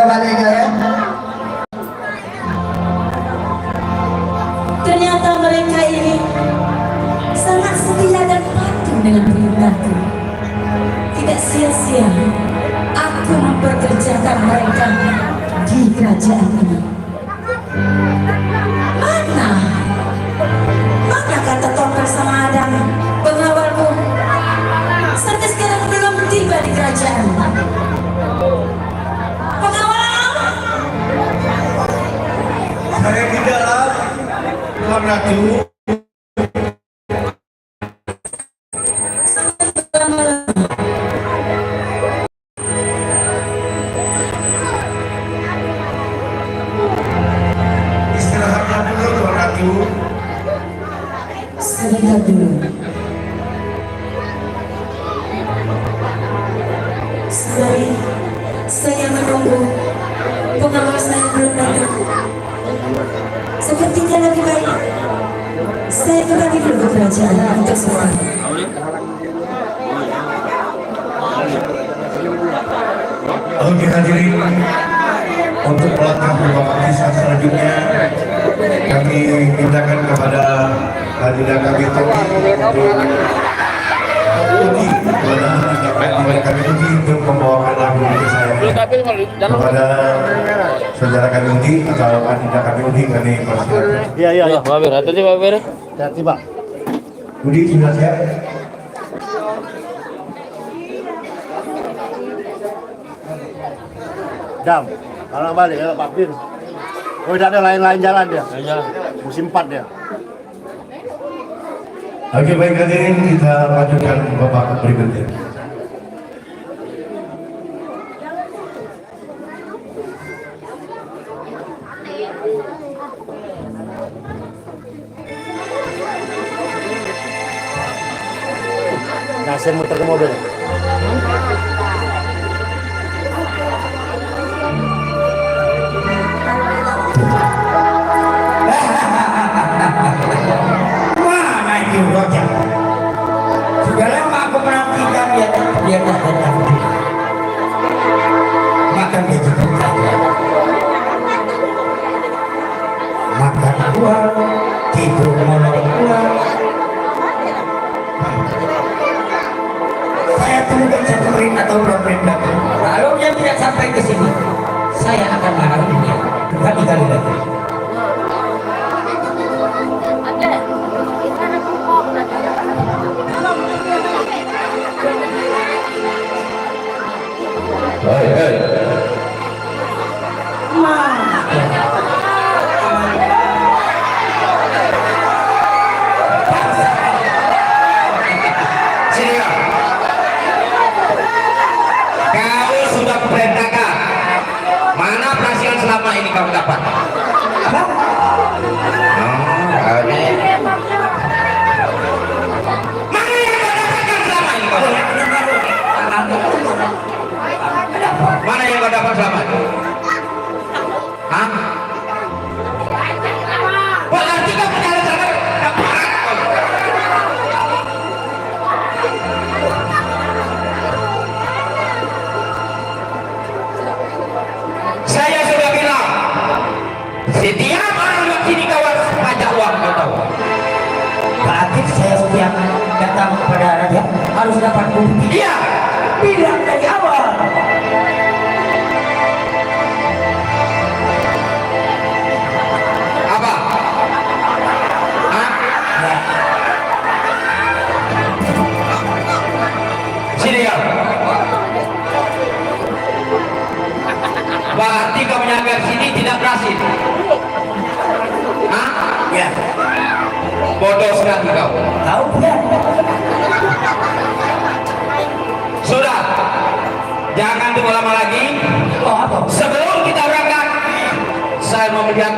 balik ya. Ternyata mereka ini sangat setia dan patuh dengan perintahku. Tidak sia-sia aku memperkerjakan mereka di kerajaan ini. Mana kata Topeng sama Adam, pengawalku? Sampai sekarang belum tiba di kerajaan. Pengawal! Saya di dalam, Tuan Ratu. Istirahatlah dulu, Tuan Ratu. Sebentar dulu. Saya menunggu pengawal saya belum datang. Sepertinya lebih baik saya kembali dulu ke kerajaan untuk sekolah. Oke hadirin, untuk melangkah beberapa kisah selanjutnya kami mintakan kepada hadirin kami Toki untuk kami Uji untuk membawakan lagu kesayangan kepada saudara kami Uji atau adinda kami Uji kami persilakan. Iya. Pak Bir, hati-hati Pak Bir. Hati Pak. Uji sudah siap? Dam, kalau balik ya Pak Bir. Oh, tidak ada lain-lain jalan dia. Musim 4 dia. Oke baik hadirin, kita lanjutkan babak berikutnya. Nasir muter ke mobil. Mana itu Roja? Sudah lama aku menantikan dia datang. Makan begitu saja. Makan buah, tidur malam buah. Saya tunggu satu menit atau 2 menit lagi. Kalau dia tidak sampai ke sini, saya akan marahin dia. Kali-kali lagi. Kau sudah kuperintahkan. Mana perhatian selama ini kau dapat? Apa? Mana yang kau dapat selama ini? Hah? Berarti kau mencari dapat. Saya sudah bilang, setiap orang yang sini kau harus pajak uang, kau tahu. Berarti saya setiap datang kepada raja harus dapat bukti. Iya, bilang dari awal. Apa? Hah? Ya. Sini ya. Berarti kau menyangka sini tidak berhasil. Hah? Ya. Bodoh sekali kau. Tahu ya. Sudah. Jangan tunggu lama lagi. Sebelum kita berangkat, saya mau melihat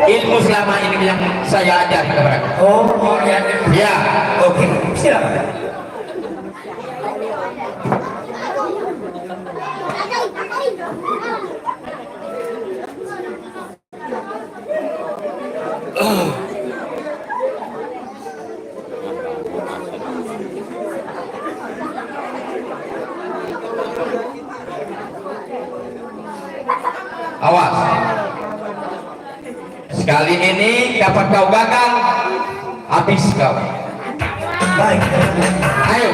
ilmu selama ini yang saya ajar kepada kamu. Oh, ya. Ya. Oke. Silakan. Awas. Sekali ini dapat kau gagal, habis kau. Baik. Ayo.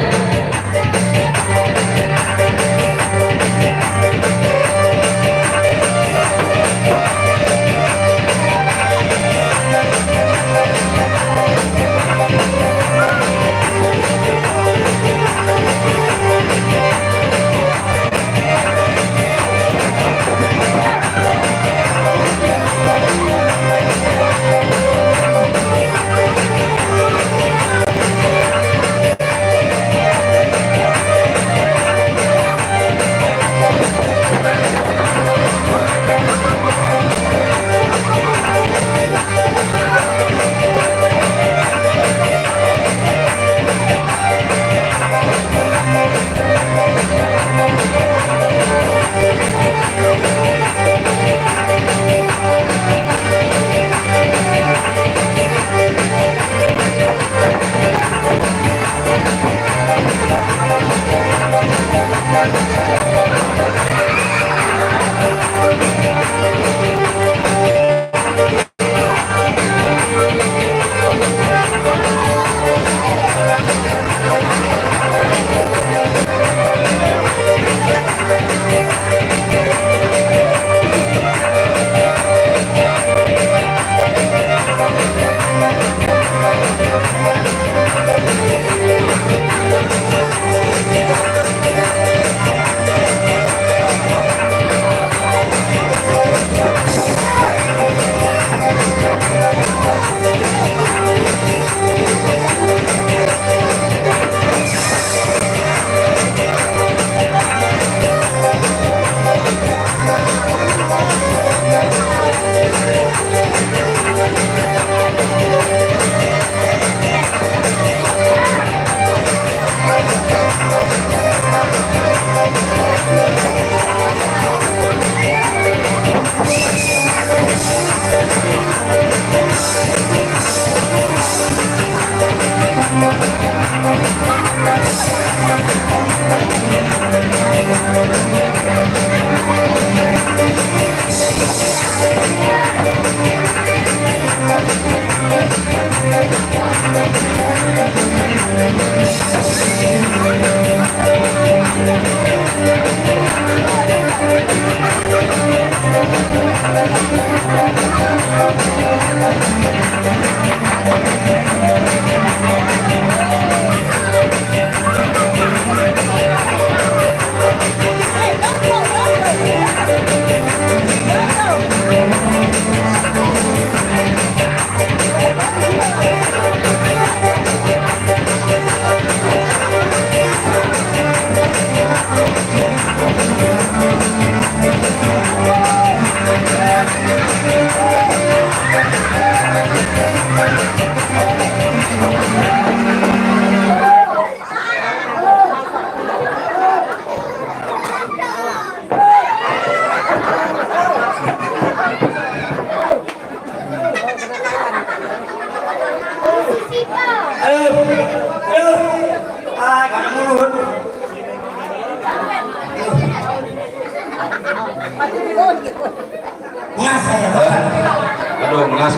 Aduh, ngas.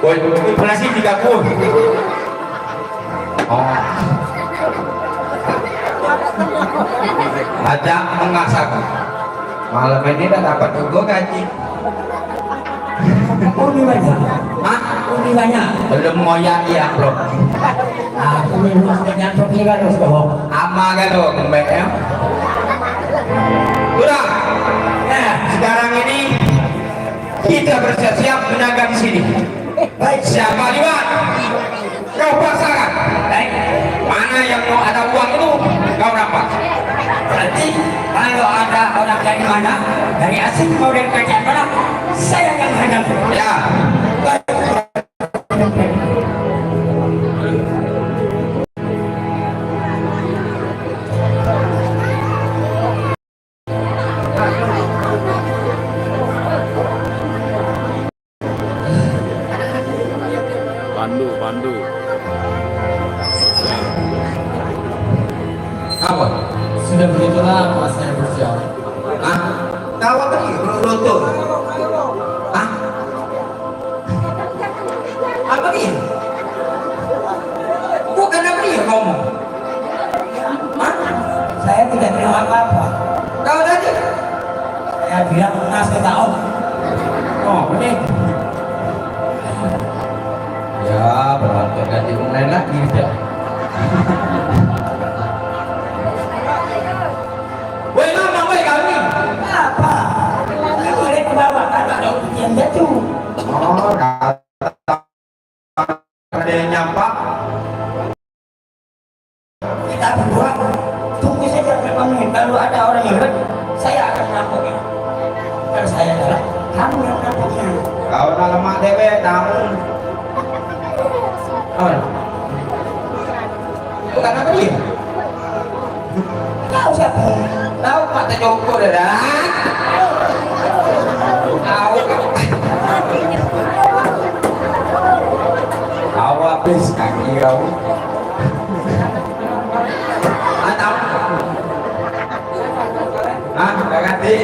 Boy, operasi 30. Oh. Ada mengasak. Malam ini udah dapat gue gaji. Uni banyak. Hah? Uni banyak. Belum ngoyak ya, bro. Aku ni maksudnya pergi kan harus bawa. Ama kan lo, BM. Udah. Nah, sekarang ini kita bersiap-siap menjaga di sini. Baik, siapa liwat? Kau paksakan. Baik. Mana yang mau ada uang itu kau dapat. Berarti kalau ada orang dari mana, dari asing mau dari kerajaan mana, saya yang hadapi. Ya. Pandu. Apa? Sudah begitu lama saya berjalan. Hah? Tahu apa nih? Lutut. Hah? Apa nih? Bukan apa nih ngomong? Hah? Saya tidak bilang apa-apa. Kau tadi? Saya bilang nasi tahu. Oh, ini. Ya, berarti ganti online lagi ya. Woi, mama, woi kami. Apa? Ini boleh ke bawah karena ada ujian jatuh. Oh, ada yang nyampak. Kita berdua tunggu saja berapa menit. Kalau ada orang yang lewat, saya akan melakukannya. Kalau saya salah, kamu yang melakukannya. Kau nak lemak dewek, kamu. Oh. Bukan apa dia? Tahu siapa? Tahu mata Joko dah. Tahu. Kau habis kaki kau. Atau? Ah, dah ganti.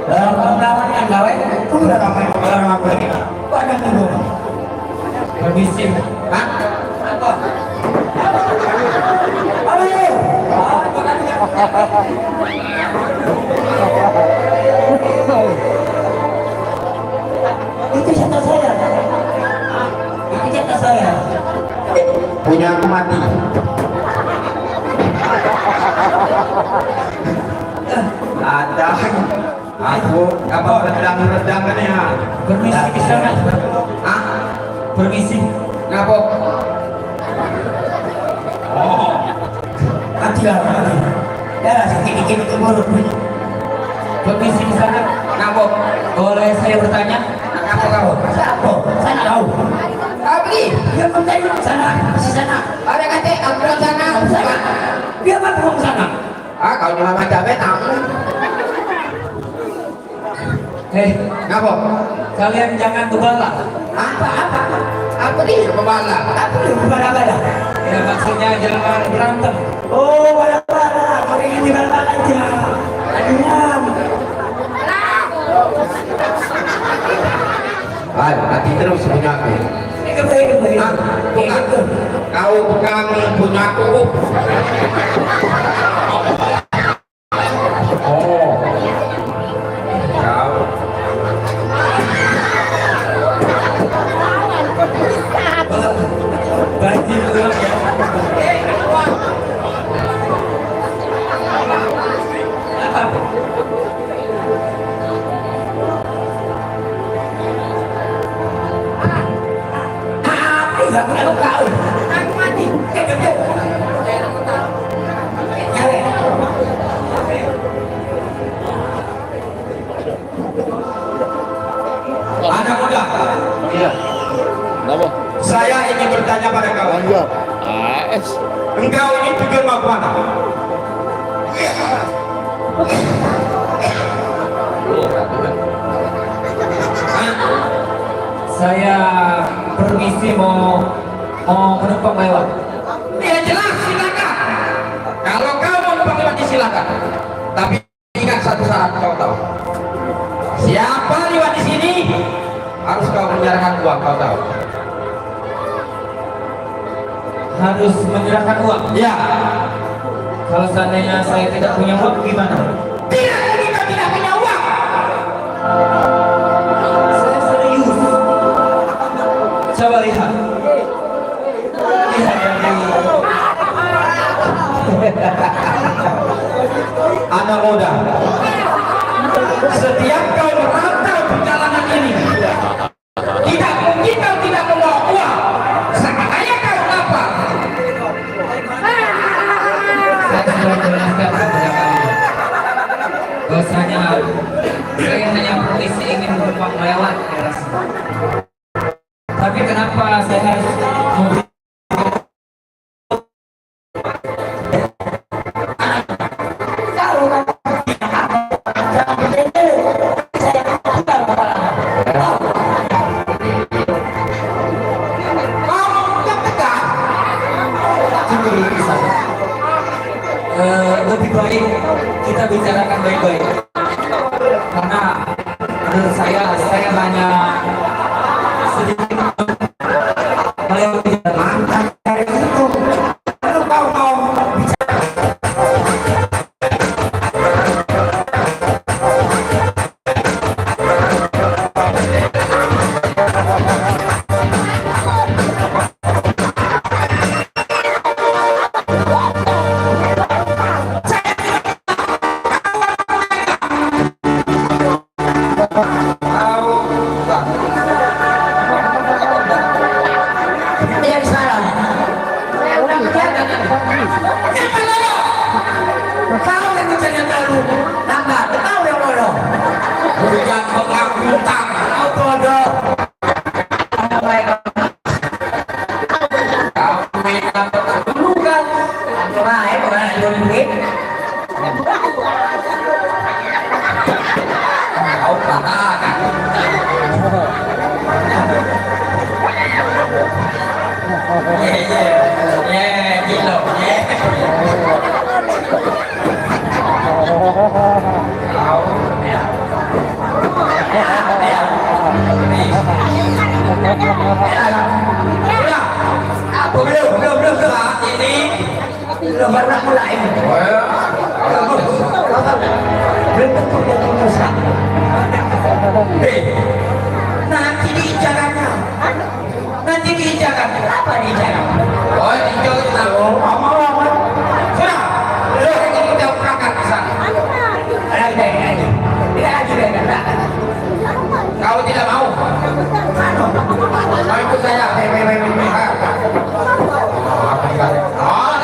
Kawan-kawan yang gawe, itu udah ramai orang apa ini? Pada tunggu. Permisi. Hah? Apa? Apa ini? Itu jatah saya. Itu jatah saya. Punya aku mati. Ada. Aku apa redang kan ya? Permisi di sana. Hah? Permisi. Ngapa? Oh. Hati-hati. Darah sedikit itu baru. Permisi di sana. Ngapa? Boleh saya bertanya? Ngapa kau? Siapa? Saya nggak tahu. Kau pergi. Dia bertanya di sana, di sana. Ada kata aku di sana. Sana. Dia apa di sana? Ah, kau cuma macam tamu. Ngapa? Kalian jangan gebala. Apa? Apa dia pembalap? Apa lu gebala-bala? Ya maksudnya jangan berantem. Oh, bala-bala. Kau ingin bala-bala aja. Diam. Ayo, nanti terus punya aku. Ah, bukan. Kau bukan punya aku. Oh. Kau. Banjir ulang ya. Nggak perlu kau. Aku mati. Anak muda, Iya. Kenapa? saya ingin bertanya pada kau. Lanjut. AS. Engkau ini tujuan mau kemana? Saya permisi mau menumpang lewat. Ya jelas, silakan. Kalau kau mau numpang lewat, silakan. Tapi ingat satu syarat kau tahu. Siapa lewat di sini harus kau menyerahkan uang, kau tahu. Harus menyerahkan uang. Ya. Kalau seandainya saya tidak punya uang gimana? Tidak mungkin kau tidak punya uang. Saya serius. Coba lihat. Lihat yang ini. Anak muda, setiap kau merantau perjalanan ini, tidak mungkin kau tidak membawa uang. Sama kayak kau apa? Saya sudah jelaskan kepada kalian. Bahwasanya saya hanya polisi ingin menumpang lewat daerah sini. Tapi kenapa saya harus memberi lebih baik kita bicarakan baik-baik. Karena menurut saya hanya sedikit melewati jalan. Kalau kau mau Yang salah. Orang jaga. kamu yang bicara terlalu nambah, tahu yang bodoh. Bukan pengaku utang, kau bodoh. Kamu yang dulu kan? Baik, bukan ada duit. Kau katakan. Gitu. Belum saat ini Belum pernah mulai. Belum tentu dia merusak. nanti diijakannya. Nanti diijakannya. Apa di jalan? Oh, diijakan. Sudah. Kita berangkat ke sana. Kau tidak mau? Mau ikut saya? Oh,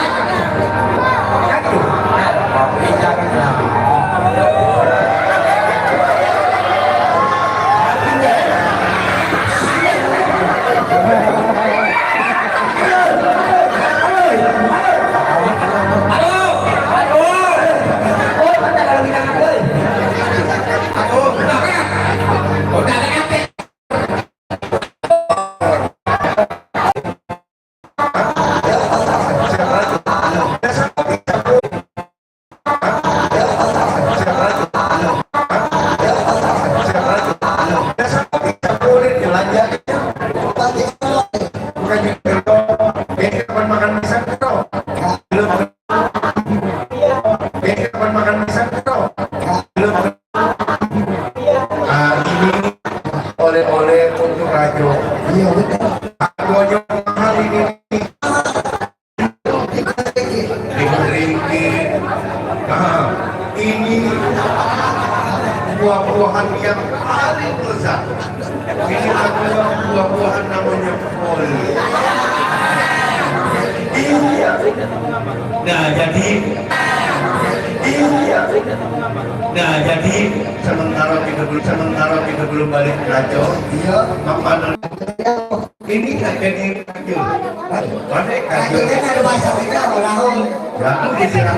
oleh-oleh untuk Rajo. Iya betul. Harganya mahal ini. Ringgit. Nah, ini buah-buahan yang paling lezat. Ini adalah buah-buahan namanya kol. Iya. Nah jadi iya. Nah jadi sementara kita belum balik ke Rajo. Iya. Makanan ini kan jadi kacau. Mana kacau? Ada bahasa kita orang. Ya, di sini